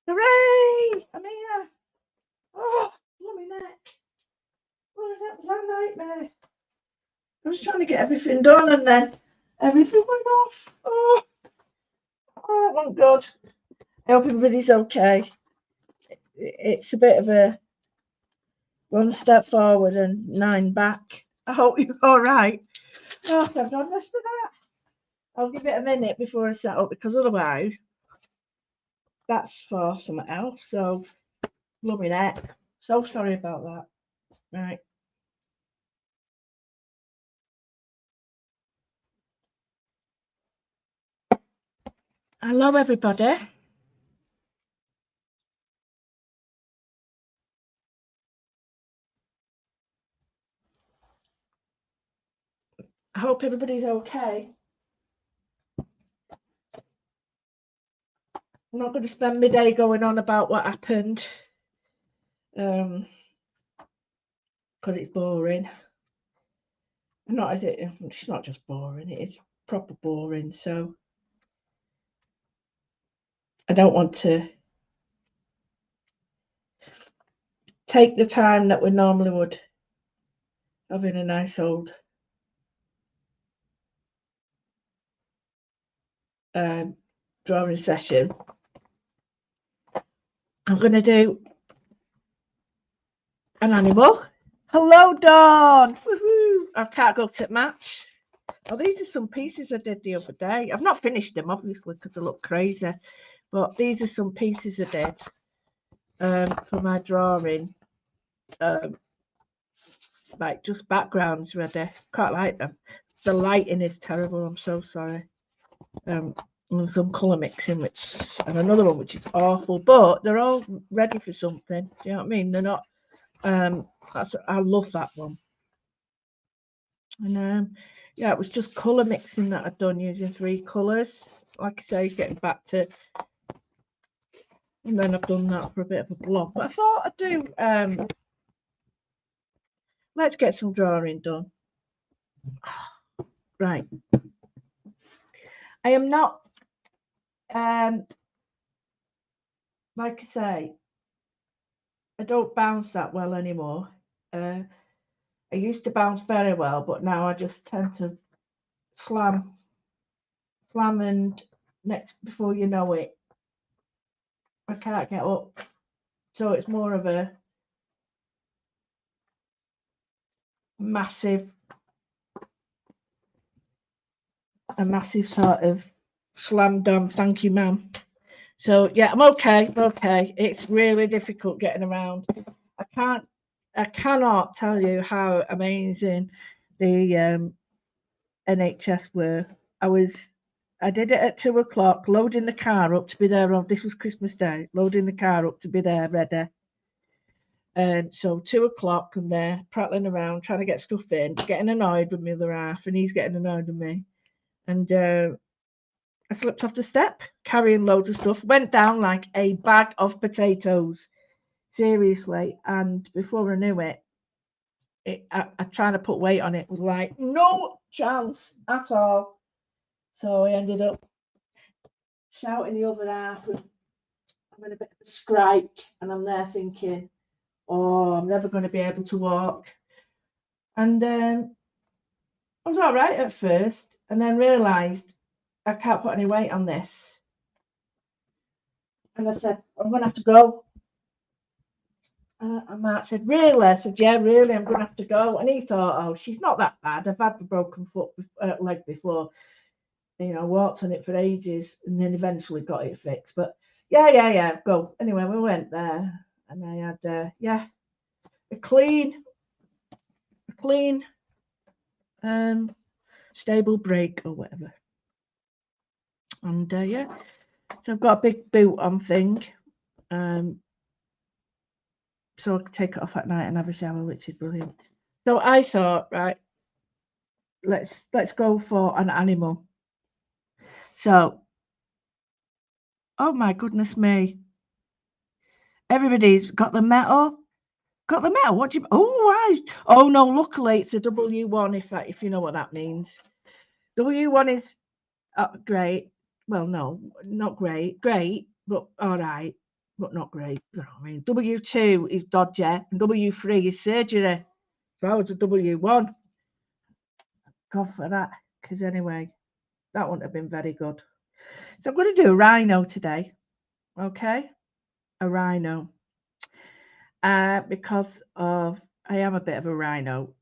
Hooray! I'm here. Oh, bloody neck. Oh, that was a nightmare. I was trying to get everything done and then everything went off. Oh, that wasn't good. I hope everybody's okay. It's a bit of a one step forward and 9 back. I hope you're all right. Oh, I've done this for that. I'll give it a minute before I set up because otherwise that's for something else. So, loving it. So sorry about that. Right. Hello, everybody. I hope everybody's okay. I'm not going to spend my day going on about what happened because it's boring. Not as it's not just boring, it is proper boring. So I don't want to take the time that we normally would having a nice old drawing session. I'm going to do an animal. Hello, Dawn. Woohoo! I can't go to the match. Oh, these are some pieces I did the other day. I've not finished them, obviously, because they look crazy. But these are some pieces I did for my drawing. Like just backgrounds ready. Quite like them. The lighting is terrible. I'm so sorry. And some colour mixing, which and another one which is awful. But they're all ready for something. Do you know what I mean? They're not. I love that one. And yeah, it was just colour mixing that I'd done using 3 colours. Like I say, getting back to, and then I've done that for a bit of a block. But I thought I'd do. Let's get some drawing done. Right. I am not. Like I say, I don't bounce that well anymore. I used to bounce very well, but now I just tend to slam, and next before you know it, I can't get up. So it's more of a massive, sort of slam done. Thank you, ma'am. So yeah, I'm okay. I'm okay. It's really difficult getting around. I can't. I cannot tell you how amazing the NHS were. I did it at 2 o'clock, loading the car up to be there on this was Christmas Day, loading the car up to be there ready. So 2 o'clock and they're prattling around trying to get stuff in, getting annoyed with my other half, and he's getting annoyed with me. And I slipped off the step, carrying loads of stuff, went down like a bag of potatoes. Seriously. And before I knew it, I trying to put weight on it was like no chance at all. So I ended up shouting the other half, and I'm in a bit of a strike, and I'm there thinking, oh, I'm never going to be able to walk. And I was all right at first, and then realised I can't put any weight on this. And I said, I'm going to have to go. And Mark said, really? I said, yeah, really, I'm going to have to go. And he thought, oh, she's not that bad. I've had the broken leg before. Walked on it for ages and then eventually got it fixed. But yeah, go. Anyway, we went there and I had, a clean, um, stable break or whatever. And yeah, so I've got a big boot on thing. So I can take it off at night and have a shower, which is brilliant. So I thought, right, let's go for an animal. So, oh my goodness me, everybody's got the metal. Got the metal. What do you? Oh no! Luckily, it's a W1. If you know what that means. W1 is great. Well, no, not great. Great, but all right. but not great. You know what I mean, W2 is dodgy and W3 is surgery. So I was a W1. God for that. Because anyway, that wouldn't have been very good. So I'm going to do a rhino today. Okay? A rhino. Because of, I am a bit of a rhino.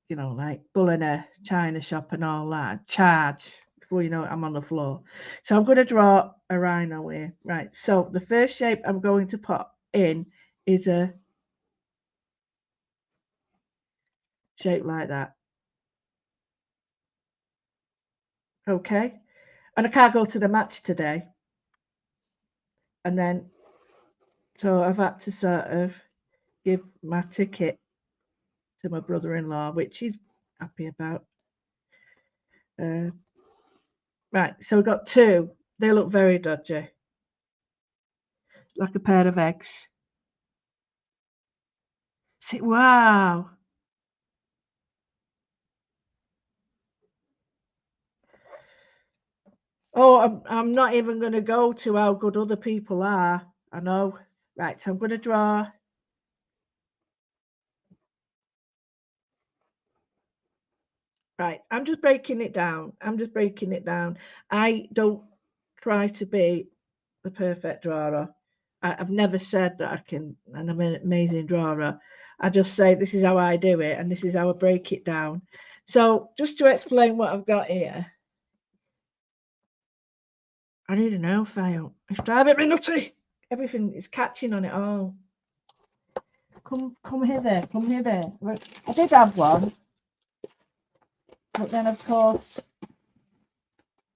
You know, like bull in a china shop and all that. Charge. Before you know it, I'm on the floor. So I'm going to draw a rhino here. Right. So the first shape I'm going to put in is a shape like that. Okay. And I can't go to the match today. And then, so I've had to sort of give my ticket to my brother-in-law, which he's happy about. Right, so we've got two. They look very dodgy, like a pair of eggs. See, wow. Oh, I'm not even going to go to how good other people are. I know. Right, so I'm going to draw. Right, I'm just breaking it down. I'm just breaking it down. I don't try to be the perfect drawer. I've never said that I can, and I'm an amazing drawer. I just say this is how I do it, and this is how I break it down. So, just to explain what I've got here, I need a nail file. It's driving me nutty. Everything is catching on it all. Come hither, come hither. I did have one, but then of course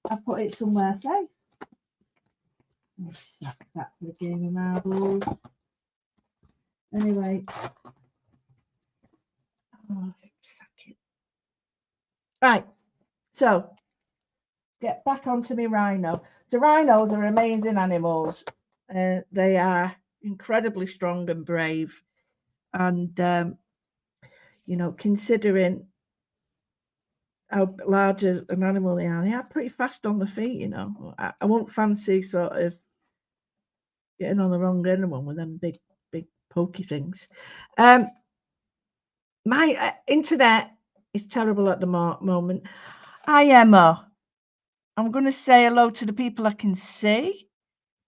I put it somewhere safe. I'll sack that for a game of marbles. Anyway, sack it. Right, so get back onto my rhino. The rhinos are amazing animals. They are incredibly strong and brave. And, you know, considering how large an animal they are pretty fast on the feet, you know. I won't fancy sort of getting on the wrong end of one with them big pokey things. My internet is terrible at the moment. Hi, Emma. I'm going to say hello to the people I can see.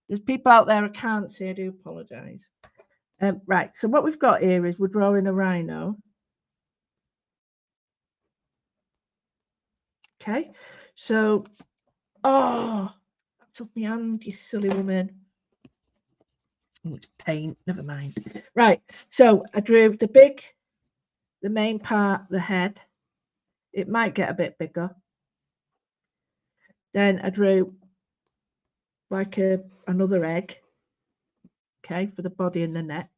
There's people out there I can't see. I do apologise. Right, so what we've got here is we're drawing a rhino. Okay, so, oh, that took my hand, you silly woman. Oh, it's paint, never mind. Right, so I drew the main part, the head. It might get a bit bigger. Then I drew like another egg, okay, for the body and the neck.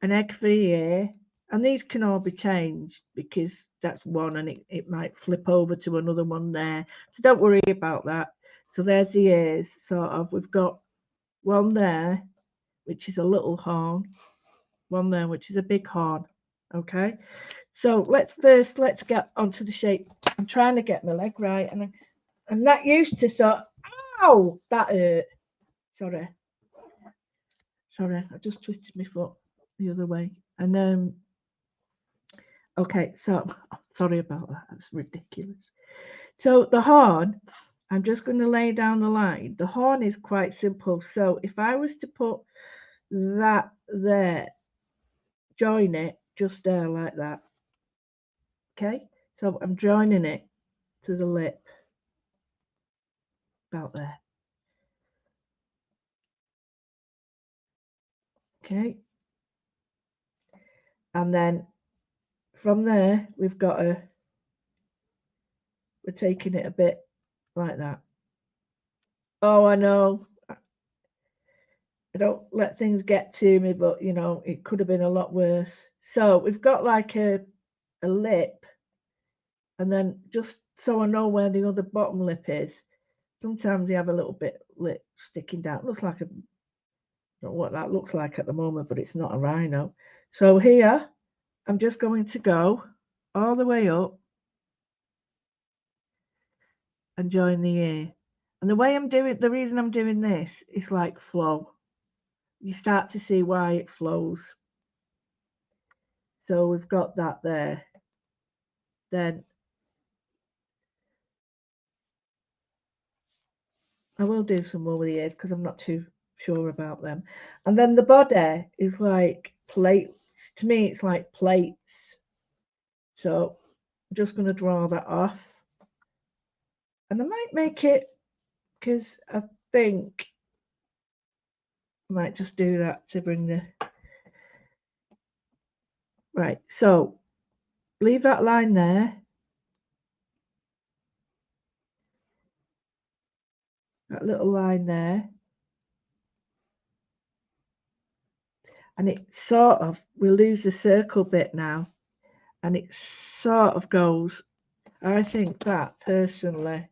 An egg for the ear. And these can all be changed because that's one and it might flip over to another one there. So don't worry about that. So there's the ears, sort of. We've got one there, which is a little horn, one there, which is a big horn. Okay. So let's get onto the shape. I'm trying to get my leg right, and that used to sort. Ow, that hurt. Sorry, I just twisted my foot the other way, and okay. So sorry about that. That's ridiculous. So the horn, I'm just going to lay down the line. The horn is quite simple. So if I was to put that there, join it just there like that. Okay, so I'm joining it to the lip about there. Okay, and then from there we've got we're taking it a bit like that. Oh, I know. I don't let things get to me, but you know, it could have been a lot worse. So we've got like a lip, and then just so I know where the other bottom lip is, sometimes you have a little bit lip sticking down. It looks like don't know what that looks like at the moment, but it's not a rhino. So here, I'm just going to go all the way up and join the ear. And the reason I'm doing this is like flow. you start to see why it flows. So we've got that there. Then I will do some more with the ears because I'm not too sure about them. And then the body is like plates. To me, it's like plates. So I'm just going to draw that off. And I might make it, because I think I might just do that to bring the... Right, so leave that line there. That little line there. And it sort of, we'll lose the circle bit now. And it sort of goes, I think that personally,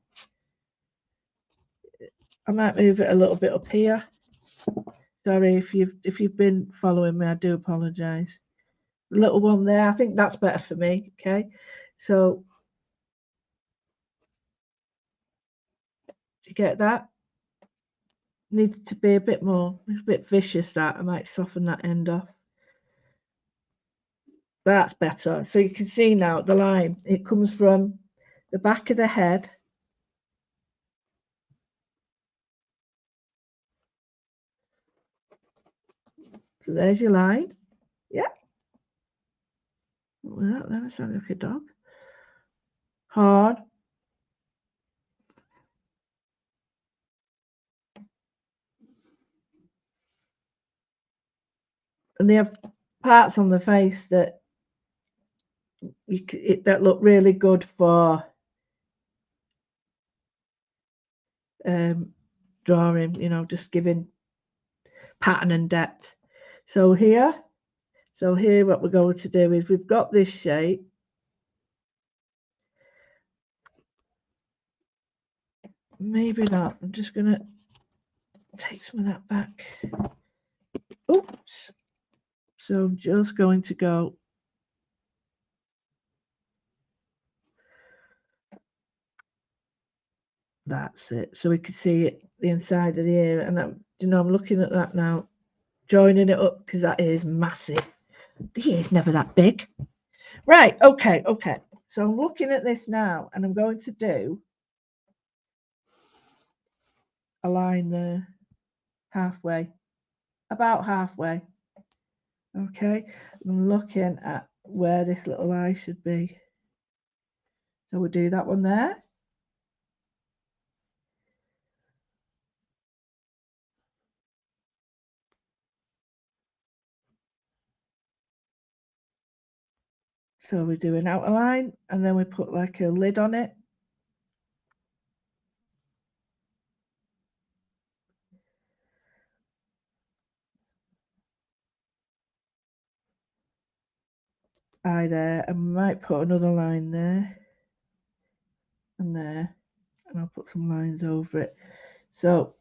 I might move it a little bit up here. Sorry if you've been following me, I do apologise. The little one there, I think that's better for me. Okay, so you get that? Needs to be a bit more, it's a bit vicious, that. I might soften that end off. That's better. So you can see now the line, it comes from the back of the head. So there's your line. Yeah. Well, that sounds like a dog. Hard. And they have parts on the face that that look really good for drawing, you know, just giving pattern and depth. So here what we're going to do is we've got this shape. Maybe not. I'm just going to take some of that back. Oops. So I'm just going to go. That's it. So we can see it, the inside of the ear. And that, you know, I'm looking at that now, joining it up, because that is massive. The ear's never that big. Right. Okay. So I'm looking at this now, and I'm going to do a line there, halfway, about halfway. Okay. I'm looking at where this little eye should be. So we'll do that one there. So we do an outer line, and then we put like a lid on it. Eye there, and we might put another line there and there, and I'll put some lines over it. So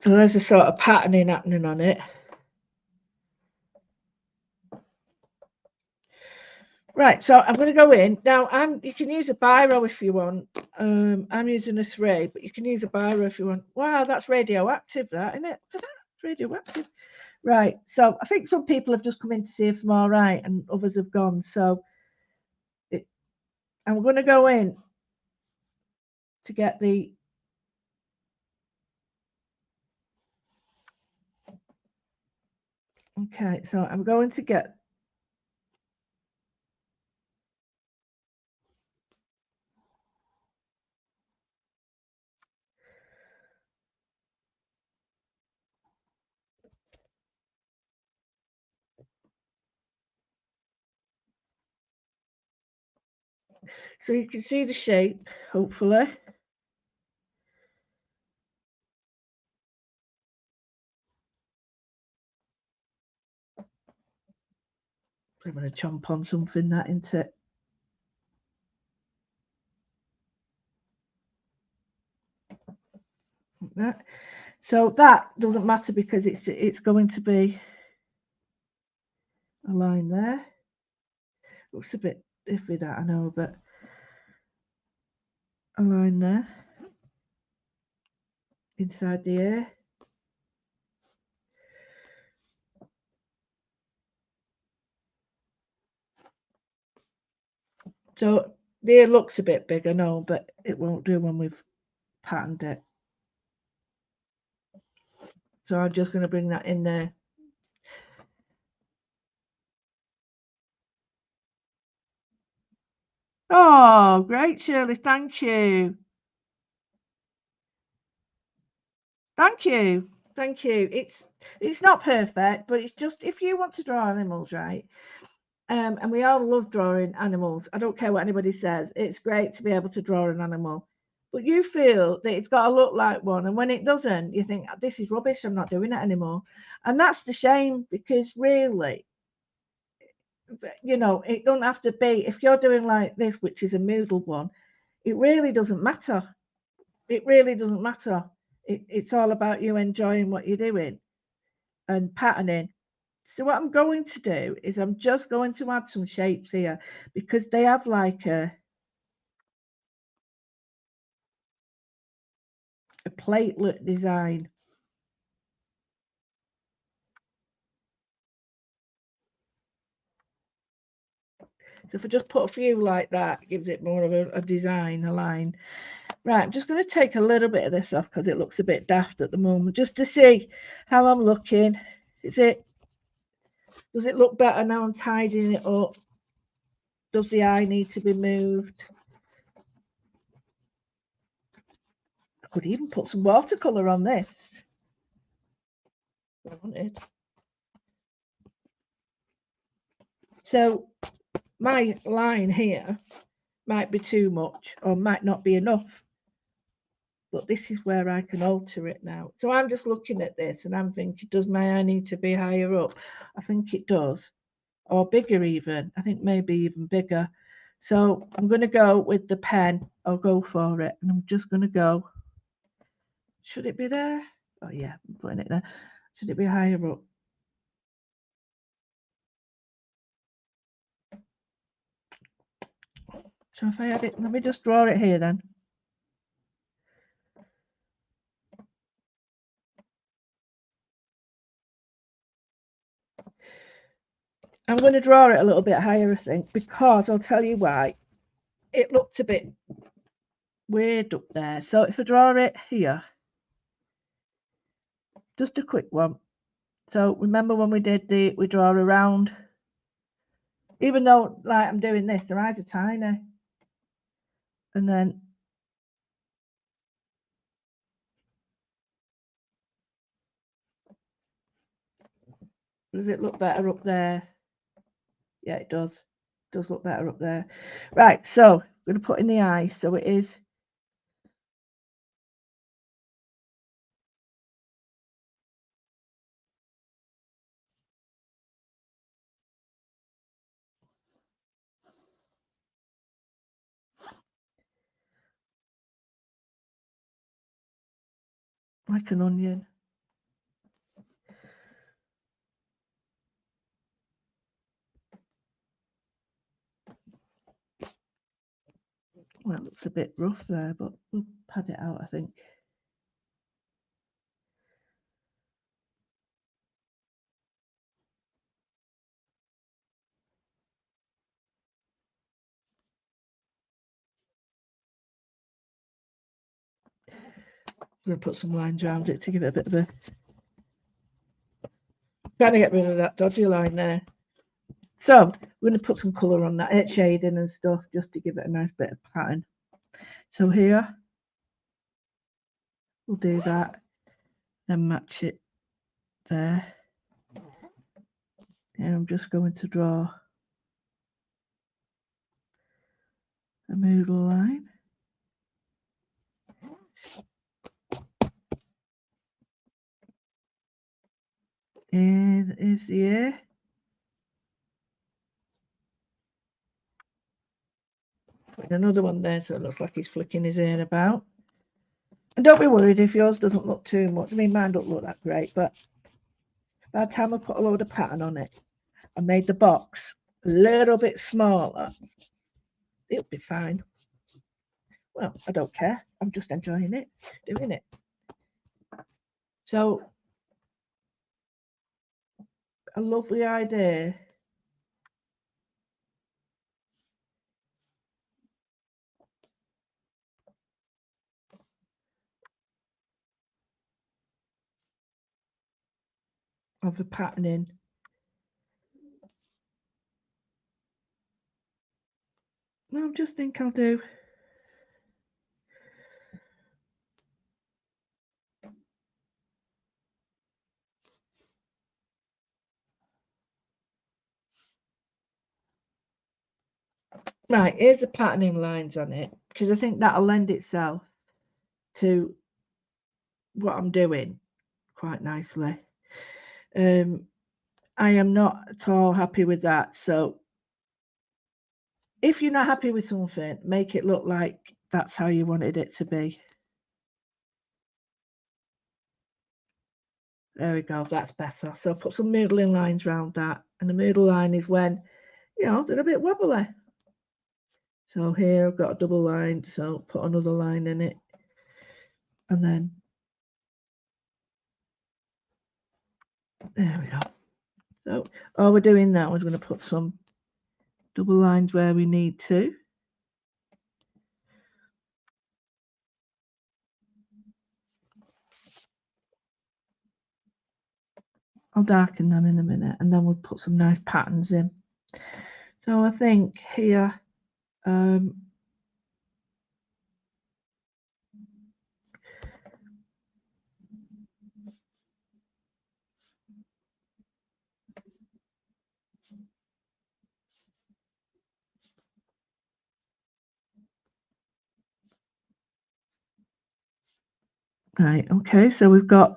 there's a sort of patterning happening on it. Right, so I'm going to go in now. You can use a biro if you want. I'm using a 3, but you can use a biro if you want. Wow, that's radioactive, that, isn't it? Look at that, it's radioactive. Right, so I think some people have just come in to see if I'm all right, and others have gone. So I'm going to go in to get the... Okay, so I'm going to get... So you can see the shape, hopefully. I'm going to chomp on something that into it. Like that. So that doesn't matter because it's going to be a line there. Looks a bit iffy that I know, but a line there inside the ear. So the ear looks a bit big, I know, but it won't do when we've patterned it. So I'm just going to bring that in there. Oh, great, Shirley. Thank you. Thank you. Thank you. It's not perfect, but it's just if you want to draw animals, right? And we all love drawing animals. I don't care what anybody says. It's great to be able to draw an animal. But you feel that it's got to look like one. And when it doesn't, you think, this is rubbish. I'm not doing it anymore. And that's the shame because really, it don't have to be. If you're doing like this, which is a Moodle one, it really doesn't matter. It really doesn't matter. It's all about you enjoying what you're doing and patterning. So what I'm going to do is I'm just going to add some shapes here because they have like a platelet design. So if I just put a few like that, it gives it more of a design, a line. Right, I'm just going to take a little bit of this off because it looks a bit daft at the moment, just to see how I'm looking. Does it look better now I'm tidying it up? Does the eye need to be moved? I could even put some watercolour on this. I wanted. So my line here might be too much or might not be enough. But this is where I can alter it now. So I'm just looking at this and I'm thinking, does my eye need to be higher up? I think it does. Or bigger even. I think maybe even bigger. So I'm going to go with the pen. I'll go for it. And I'm just going to go. Should it be there? Oh, yeah, I'm putting it there. Should it be higher up? So if I add it, let me just draw it here then. I'm going to draw it a little bit higher, I think, because I'll tell you why. It looked a bit weird up there. So if I draw it here, just a quick one. So remember when we draw around, even though like I'm doing this, their eyes are tiny. And then does it look better up there? Yeah, it does. It does look better up there. Right, so I'm going to put in the eye. So it is like an onion. Well, it looks a bit rough there, but we'll pad it out, I think. I'm going to put some lines around it to give it a bit of a... Trying to get rid of that dodgy line there. So we're going to put some colour on that, shading and stuff, just to give it a nice bit of pattern. So here, we'll do that, then match it there. And I'm just going to draw a Moodle line. And is the ear. Put another one there so it looks like he's flicking his ear about. And don't be worried if yours doesn't look too much. I mean, mine don't look that great, but by the time I put a load of pattern on it, I made the box a little bit smaller. It'll be fine. Well, I don't care. I'm just enjoying it, doing it. So, a lovely idea. Of the patterning. No, I just think I'll do. Right, here's the patterning lines on it because I think that'll lend itself to what I'm doing quite nicely. I am not at all happy with that. So if you're not happy with something, make it look like that's how you wanted it to be. There we go, that's better. So put some moodling lines around that. And the moodle line is when, they're a bit wobbly. So here I've got a double line, so put another line in it. And then, there we go. So all we're doing now is going to put some double lines where we need to. I'll darken them in a minute and then we'll put some nice patterns in. So I think here, right, okay, so we've got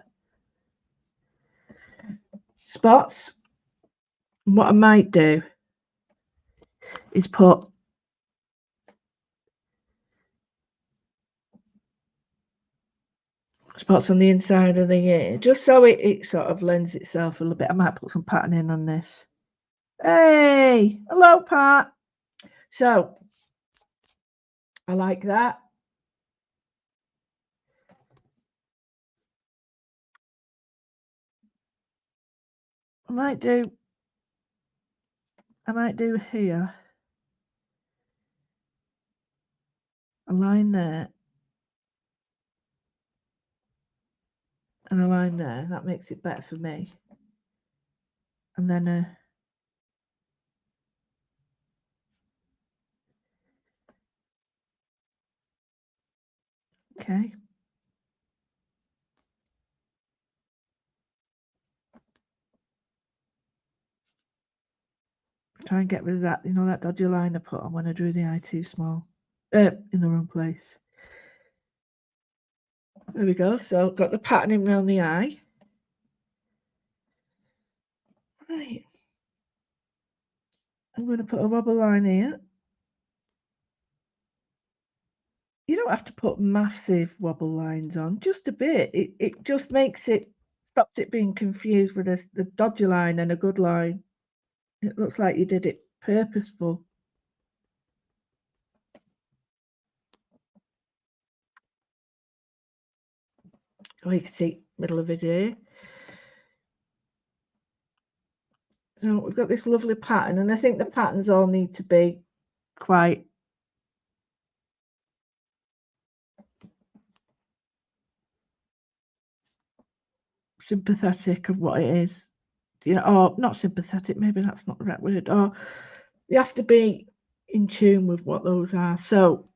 spots. What I might do is put spots on the inside of the ear, just so it sort of lends itself a little bit. I might put some pattern in on this. Hey, hello, Pat. So I like that. I might do here a line there and a line there. That makes it better for me. And then okay. Try and get rid of that, that dodgy line I put on when I drew the eye too small. In the wrong place. There we go. So got the patterning around the eye. Right. I'm going to put a wobble line here. You don't have to put massive wobble lines on, just a bit. It just stops it being confused with the dodgy line and a good line. It looks like you did it purposeful. Oh, you can see middle of it here. So we've got this lovely pattern, and I think the patterns all need to be quite sympathetic of what it is. Or not sympathetic, maybe that's not the right word. Or you have to be in tune with what those are. So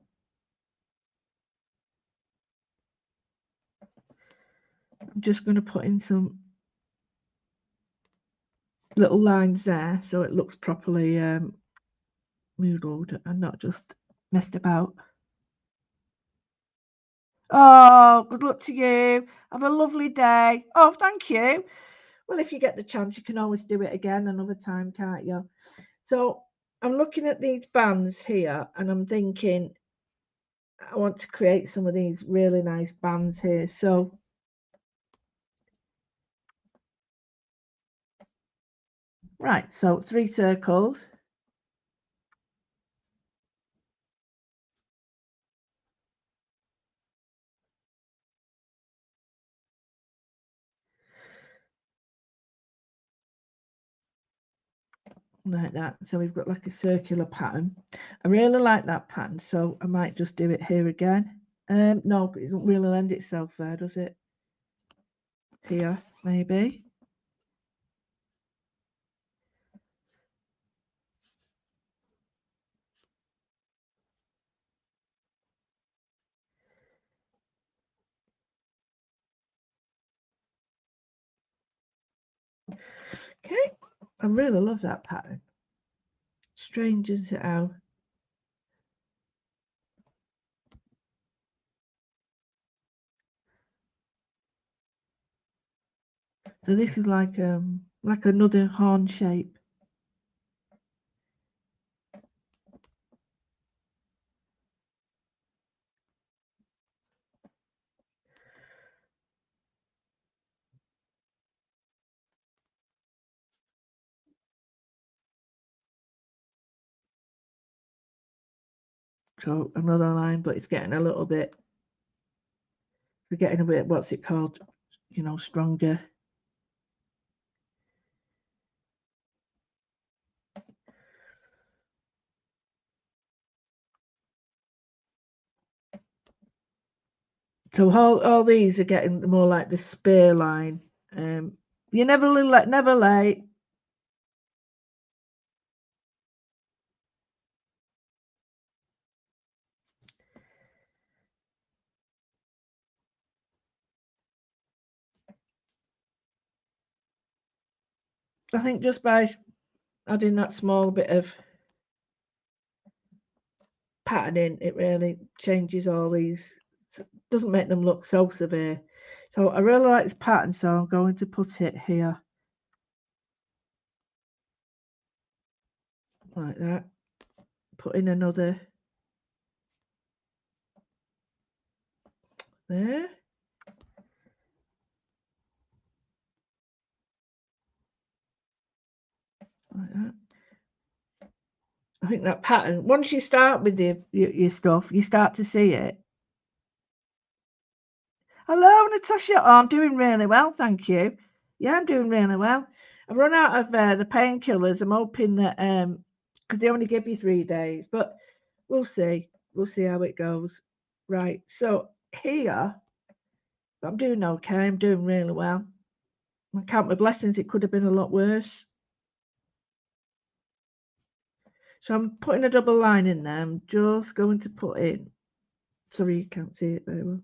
I'm just going to put in some little lines there so it looks properly moodled and not just messed about. Oh, good luck to you. Have a lovely day. Oh, thank you. Well, if you get the chance, you can always do it again another time, can't you? So I'm looking at these bands here and I'm thinking, I want to create some of these really nice bands here. So right, so 3 circles. Like that. So we've got like a circular pattern. I really like that pattern, so I might just do it here again. No, but it doesn't really lend itself there, does it? Here, maybe. Okay, I really love that pattern. Strange as how. So this is like another horn shape. So another line, but it's getting a little bit. We're getting a bit. What's it called? Stronger. So all these are getting more like the spear line. You never never late. I think just by adding that small bit of patterning, it really changes all these. Doesn't make them look so severe. So I really like this pattern, so I'm going to put it here like that. Put in another there. Like that. I think that pattern, once you start with your stuff, you start to see it. Hello, Natasha. Oh, I'm doing really well, thank you. Yeah, I'm doing really well. I've run out of the painkillers. I'm hoping that because they only give you 3 days, but we'll see. We'll see how it goes. Right. So here, I'm doing okay. I'm doing really well. I count my blessings. It could have been a lot worse. So I'm putting a double line in there. I'm just going to put in. Sorry, you can't see it very well.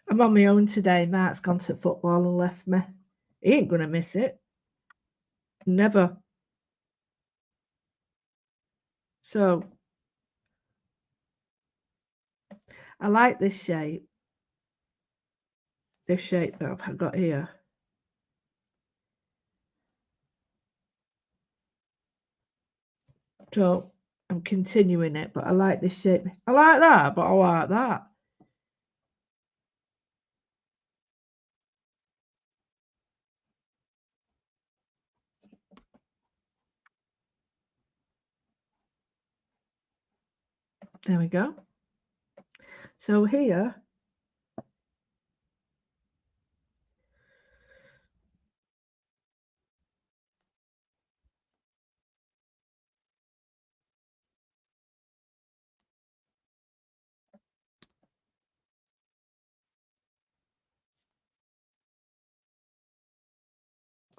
I'm on my own today. Mark's gone to football and left me. He ain't gonna miss it. Never. So I like this shape. This shape that I've got here. So I'm continuing it, but I like this shape. I like that, but I like that. There we go. So here,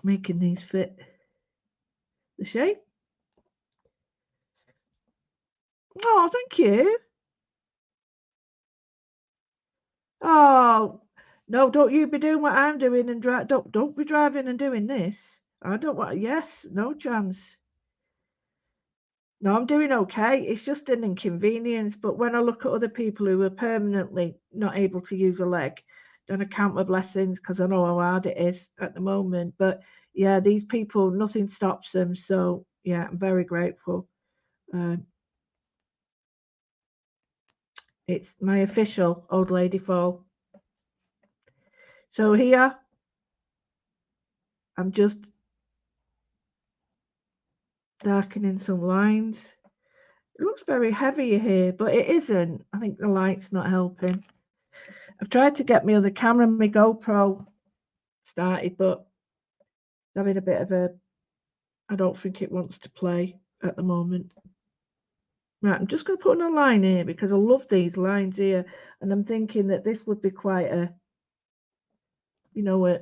making these fit the shape. Oh, thank you. Oh, no, don't you be doing what I'm doing and don't be driving and doing this. I don't want. Yes, no chance. No, I'm doing okay. It's just an inconvenience. But when I look at other people who are permanently not able to use a leg, and I count my blessings because I know how hard it is at the moment. But yeah, these people, nothing stops them. So yeah, I'm very grateful. Um, it's my official old lady fall. So here, I'm just darkening some lines. It looks very heavy here, but it isn't. I think the light's not helping. I've tried to get my other camera, my GoPro, started, but it's having a bit of a, I don't think it wants to play at the moment. Right, I'm just going to put in a line here because I love these lines here, and I'm thinking that this would be quite a, you know,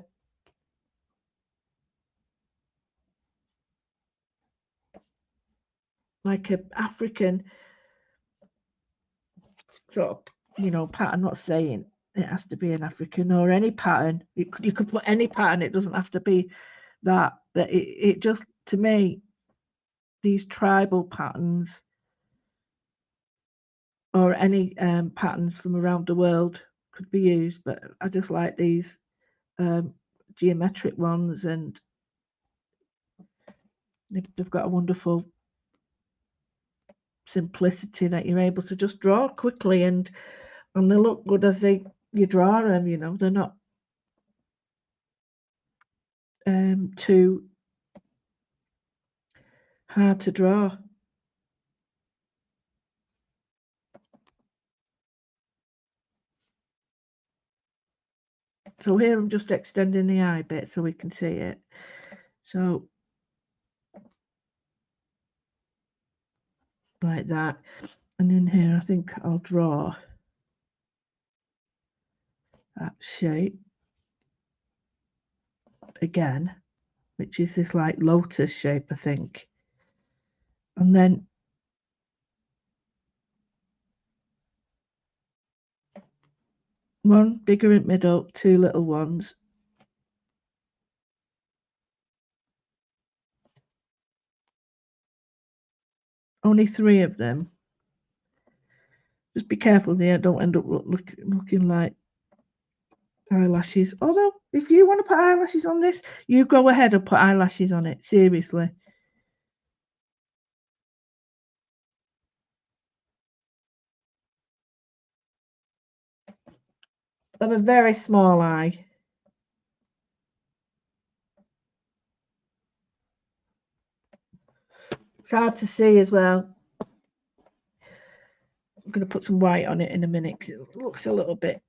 like a African sort of, you know, pattern. Not saying it has to be an African or any pattern. You could put any pattern. It doesn't have to be that. But it just, to me, these tribal patterns or any patterns from around the world could be used. But I just like these um, geometric ones, and they've got a wonderful simplicity that you're able to just draw quickly, and they look good as you draw them. You know, they're not too hard to draw. So here I'm just extending the eye bit so we can see it. So like that, and in here I think I'll draw that shape again, which is this like lotus shape, I think. And then one bigger in the middle, two little ones. Only three of them. Just be careful there, don't end up looking like eyelashes. Although, if you want to put eyelashes on this, you go ahead and put eyelashes on it. Seriously. I have a very small eye. It's hard to see as well. I'm going to put some white on it in a minute because it looks a little bit.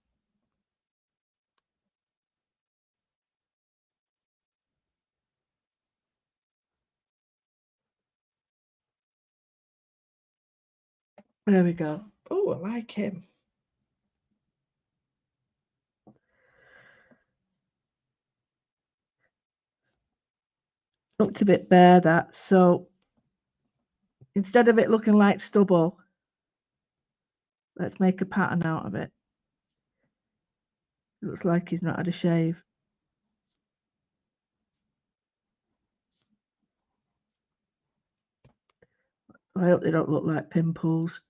There we go. Oh, I like him. Looked a bit bare, that. So instead of it looking like stubble, let's make a pattern out of it. It looks like he's not had a shave. I hope they don't look like pimples.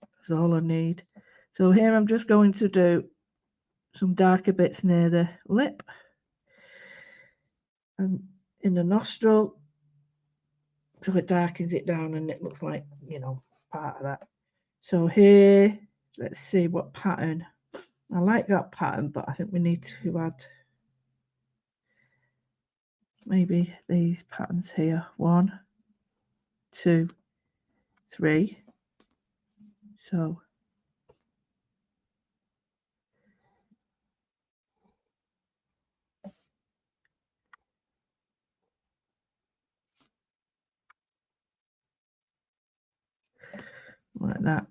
That's all I need. So here I'm just going to do some darker bits near the lip and in the nostril, so it darkens it down and it looks like, you know, part of that. So here, let's see what pattern. I like that pattern, but I think we need to add maybe these patterns here. 1, 2, 3. So like that.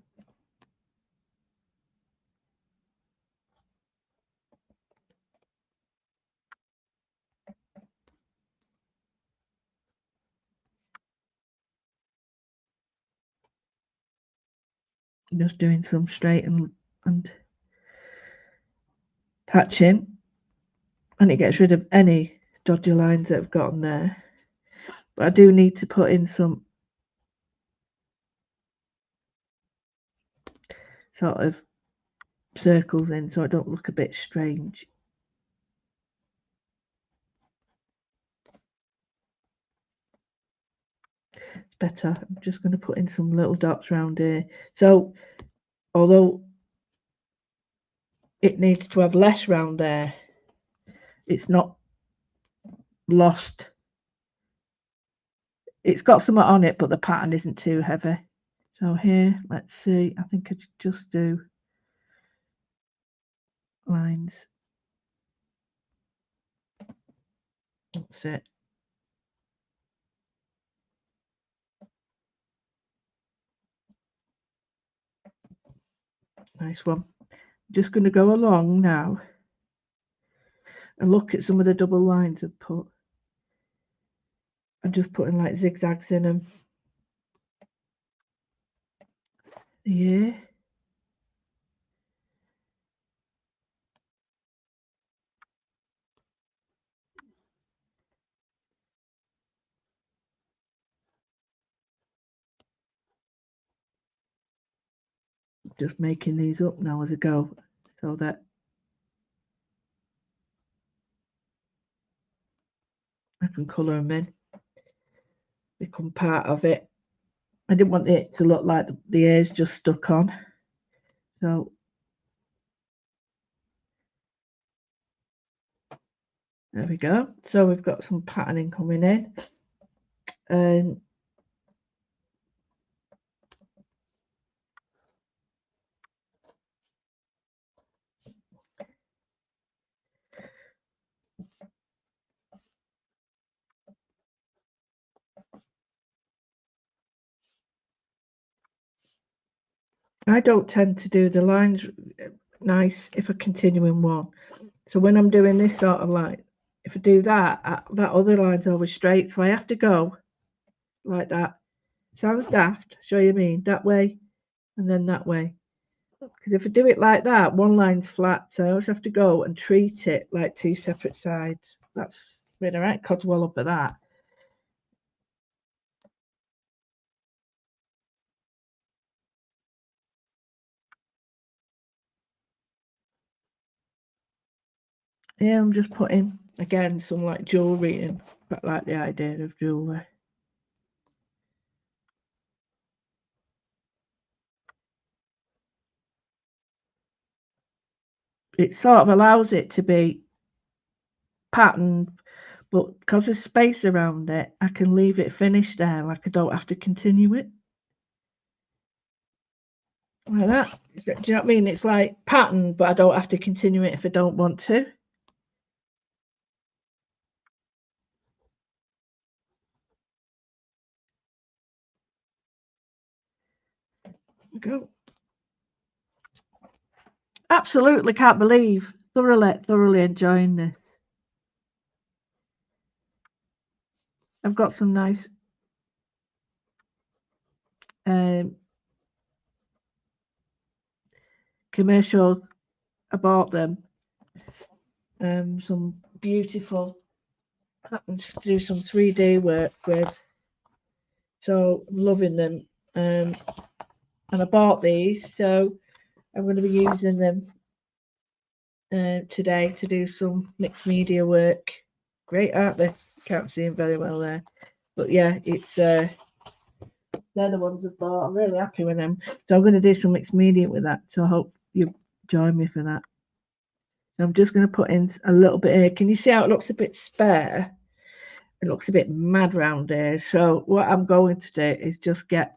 Just doing some straight and touching, and it gets rid of any dodgy lines that have got on there. But I do need to put in some sort of circles in so I don't look a bit strange. It's better. I'm just going to put in some little dots around here. So although it needs to have less round there, it's not lost. It's got something on it, but the pattern isn't too heavy. So here, let's see, I think I should just do lines. That's it. Nice one. Just going to go along now and look at some of the double lines I've put. I'm just putting like zigzags in them. Yeah. Just making these up now as I go so that I can colour them in, become part of it. I didn't want it to look like the ears just stuck on. So there we go. So we've got some patterning coming in. And I don't tend to do the lines nice if I continue in one. So when I'm doing this sort of line, if I do that, that other line's always straight. So I have to go like that. Sounds daft, show you mean, that way and then that way. Because if I do it like that, one line's flat, so I always have to go and treat it like two separate sides. That's been a right codswallop of that. Yeah, I'm just putting again some like jewellery in, but like the idea of jewellery. It sort of allows it to be patterned, but because there's space around it, I can leave it finished there, like I don't have to continue it. Like that. Do you know what I mean? It's like patterned, but I don't have to continue it if I don't want to. Go. Absolutely can't believe. Thoroughly enjoying this. I've got some nice um, commercial. I bought them. Some beautiful patterns to do some 3D work with. So I'm loving them. And I bought these, so I'm going to be using them today to do some mixed media work. Great, aren't they? Can't see them very well there, but yeah, it's they're the ones I bought. I'm really happy with them. So I'm going to do some mixed media with that. So I hope you join me for that. I'm just going to put in a little bit here. Can you see how it looks a bit spare? It looks a bit mad round here. So what I'm going to do is just get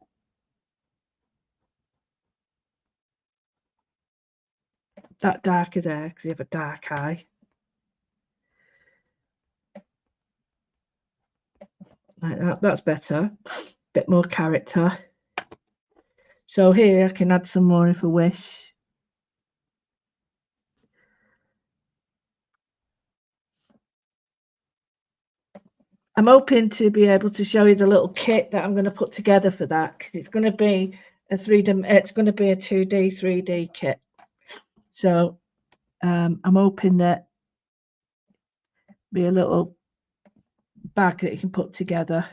that darker there because you have a dark eye. Like that. That's better. Bit more character. So here I can add some more if I wish. I'm hoping to be able to show you the little kit that I'm going to put together for that because it's going to be a 3D. It's going to be a 2D, 3D kit. So I'm hoping that be a little bag that you can put together,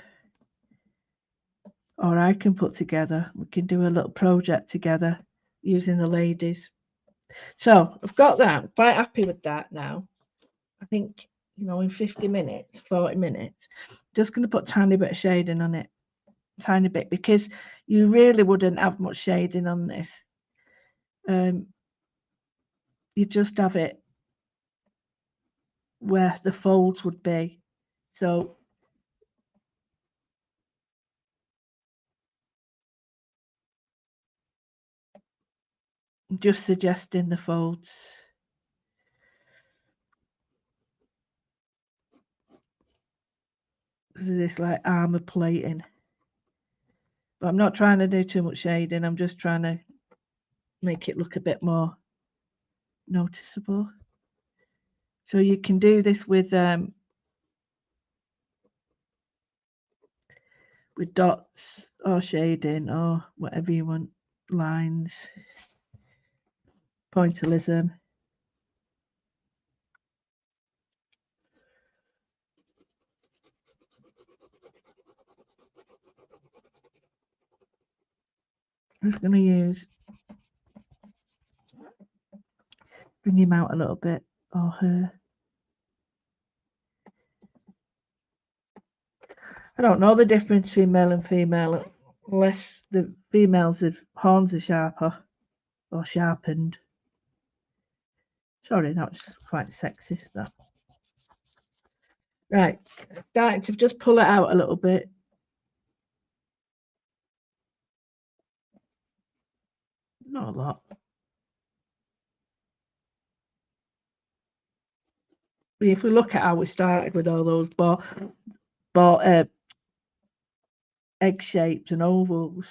or I can put together. We can do a little project together using the ladies. So I've got that. Quite happy with that now. I think, in 50 minutes, 40 minutes, just going to put a tiny bit of shading on it. Tiny bit, because you really wouldn't have much shading on this. You just have it where the folds would be. So I'm just suggesting the folds. This like armor plating. But I'm not trying to do too much shading. I'm just trying to make it look a bit more noticeable. So you can do this with dots or shading or whatever you want, lines, pointillism. I'm just going to bring him out a little bit, or her. I don't know the difference between male and female unless the females' horns are sharper or sharpened. Sorry, that's quite sexist, that. Right, starting to just pull it out a little bit. Not a lot. If we look at how we started with all those egg shapes and ovals,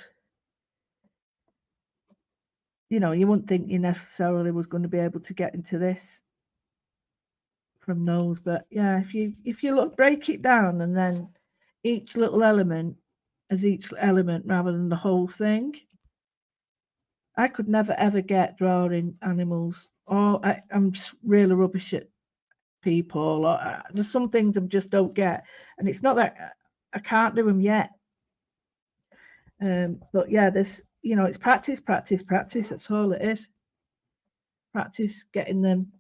you wouldn't think you necessarily was going to be able to get into this from those. But yeah, if you break it down, and then each little element as each element rather than the whole thing. I could never ever get drawing animals, or I'm really rubbish at people, or there's some things I just don't get, and it's not that I can't do them yet. But yeah, it's practice, practice, practice. That's all it is. Practice getting them,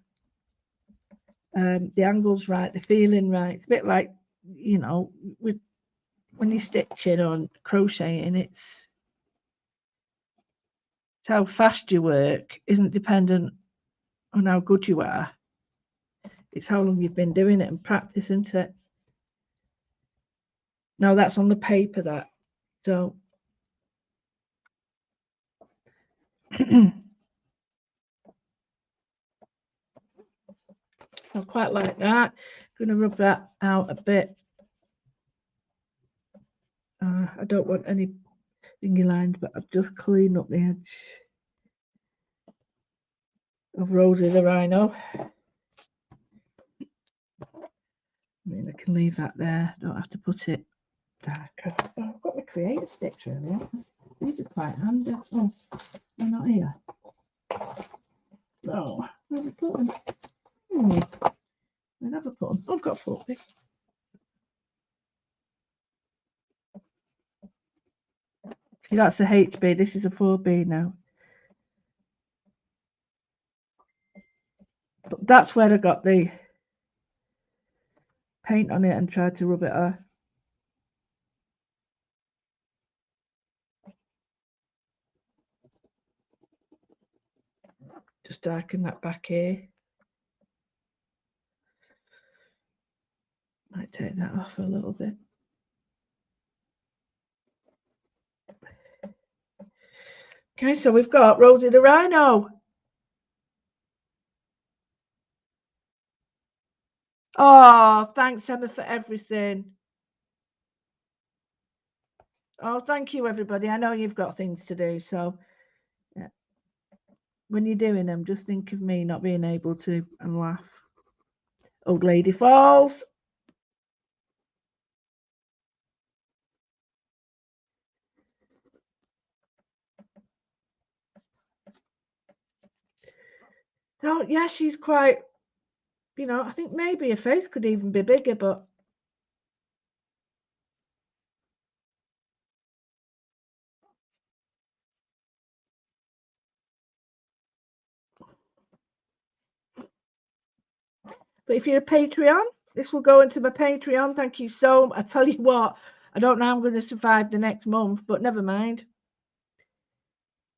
the angles right, the feeling right. It's a bit like, with when you're stitching or crocheting, it's how fast you work isn't dependent on how good you are. It's how long you've been doing it and practice, isn't it? Now that's on the paper, that. So I quite like that. I'm going to rub that out a bit. I don't want any thingy lines, but I've just cleaned up the edge of Rosie the Rhino. I mean, I can leave that there. Don't have to put it darker. Oh, I've got my creator sticks really. These are quite handy. Oh, they're not here. Oh, where have I put them? I never put them. I've got 40. That's a HB. This is a 4B now. But that's where I got the paint on it and tried to rub it off. Just darken that back here. Might take that off a little bit. Okay, so we've got Rosie the Rhino. Oh, thanks, Emma, for everything. Oh, thank you, everybody. I know you've got things to do, so yeah. When you're doing them, just think of me not being able to and laugh. Old Lady Falls. So, yeah, she's quite, I think maybe her face could even be bigger, but But if you're a Patreon, this will go into my Patreon. Thank you so much. I tell you what, I don't know how I'm going to survive the next month, but never mind.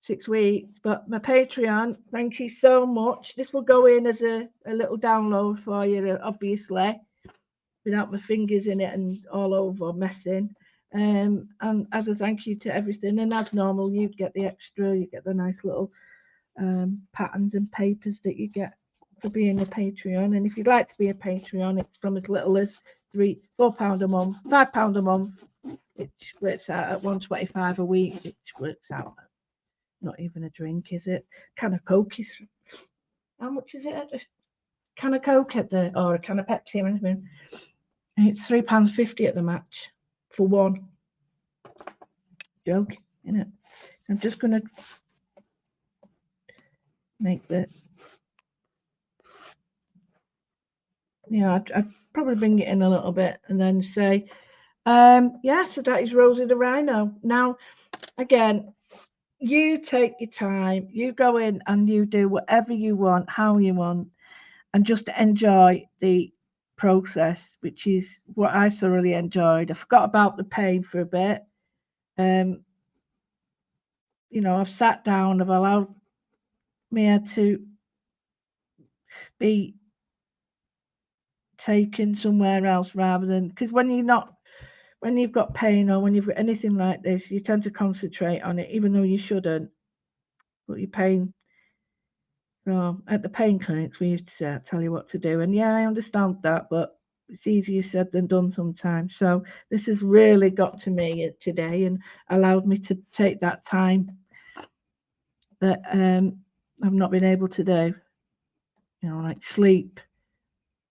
6 weeks. But my Patreon, thank you so much. This will go in as a little download for you, obviously, without my fingers in it and all over messing. And as a thank you to everything, and as normal, you get the extra, you get the nice little patterns and papers that you get for being a Patreon. And if you'd like to be a Patreon, it's from as little as £4 a month, £5 a month, which works out at £1.25 a week, which works out not even a drink, is it? Can of Coke is, how much is it? A can of Coke at the, or a can of Pepsi or anything? It's £3.50 at the match for one. Joke, isn't it? I'm just going to make the, I'd probably bring it in a little bit and then say, yeah, so that is Rosie the Rhino. Now, again, you take your time, you go in and you do whatever you want, how you want, and just enjoy the process, which is what I thoroughly enjoyed. I forgot about the pain for a bit. I've sat down, I've allowed me to be taken somewhere else rather than, because when you've got pain or when you've got anything like this, you tend to concentrate on it, even though you shouldn't. But your pain. So at the pain clinics, we used to say, I'll tell you what to do. And yeah, I understand that, but it's easier said than done sometimes. So this has really got to me today and allowed me to take that time that I've not been able to do. Like sleep.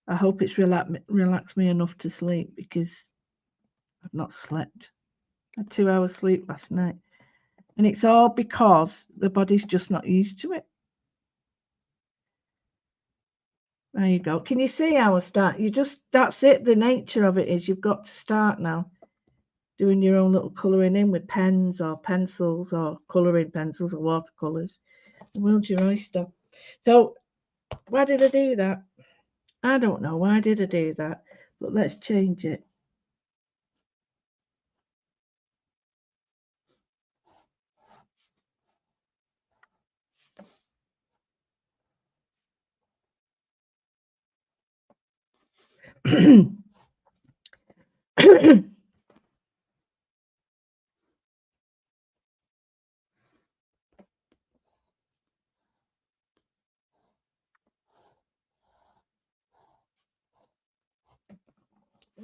I hope it's relaxed me enough to sleep, because I've not slept. I had 2 hours sleep last night. And it's all because the body's just not used to it. There you go. Can you see how I start? That's it. The nature of it is you've got to start now doing your own little colouring in with pens or pencils or colouring pencils or watercolours. The world's your oyster. So why did I do that? I don't know. Why did I do that? But let's change it.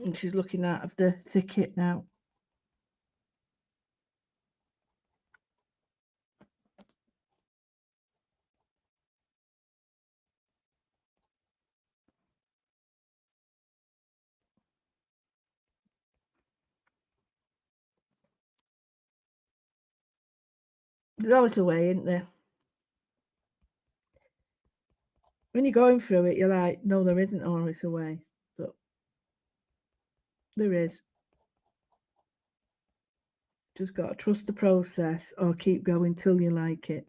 And she's looking out of the thicket now. There's always a way, isn't there? When you're going through it, you're like, no, there isn't always a way. But there is. Just got to trust the process or keep going till you like it.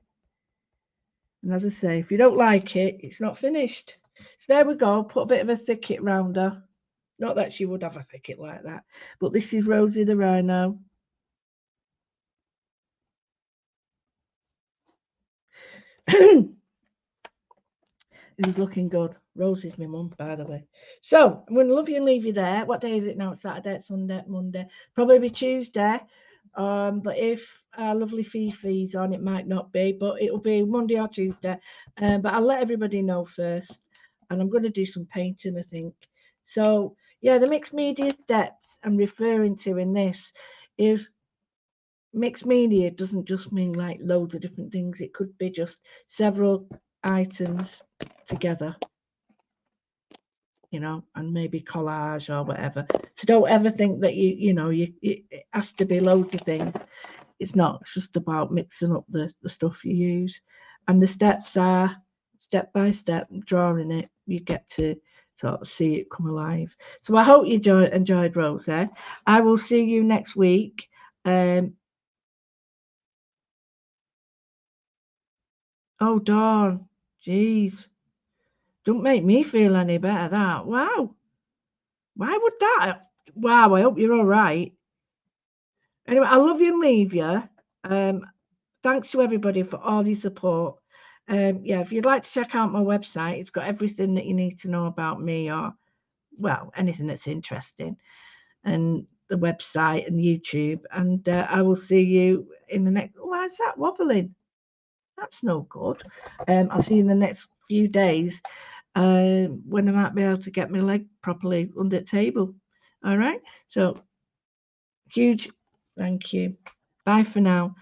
And as I say, if you don't like it, it's not finished. So there we go. Put a bit of a thicket round her. Not that she would have a thicket like that. But this is Rosie the Rhino. Who's looking good. Rosie's my mum, by the way. So I'm going to love you and leave you there. What day is it now? It's Saturday, it's Sunday, Monday. Probably be Tuesday. But if our lovely Fifi's on, it might not be, but it'll be Monday or Tuesday. But I'll let everybody know first. And I'm going to do some painting, I think. So, yeah, the mixed media depth I'm referring to in this is mixed media doesn't just mean like loads of different things. It could be just several items together, and maybe collage or whatever. So don't ever think that it has to be loads of things. It's not. It's just about mixing up the stuff you use, and the steps are step by step. Drawing it, you get to sort of see it come alive. So I hope you enjoyed Rosie. I will see you next week. Oh, Dawn, jeez. Don't make me feel any better, that. Wow. Why would that? Wow, I hope you're all right. Anyway, I love you and leave you. Thanks to everybody for all your support. Yeah, if you'd like to check out my website, it's got everything that you need to know about me, or, well, anything that's interesting, and the website and YouTube. And I will see you in the next. Why is that wobbling? That's no good. I'll see you in the next few days when I might be able to get my leg properly under the table. All right. So, huge thank you. Bye for now.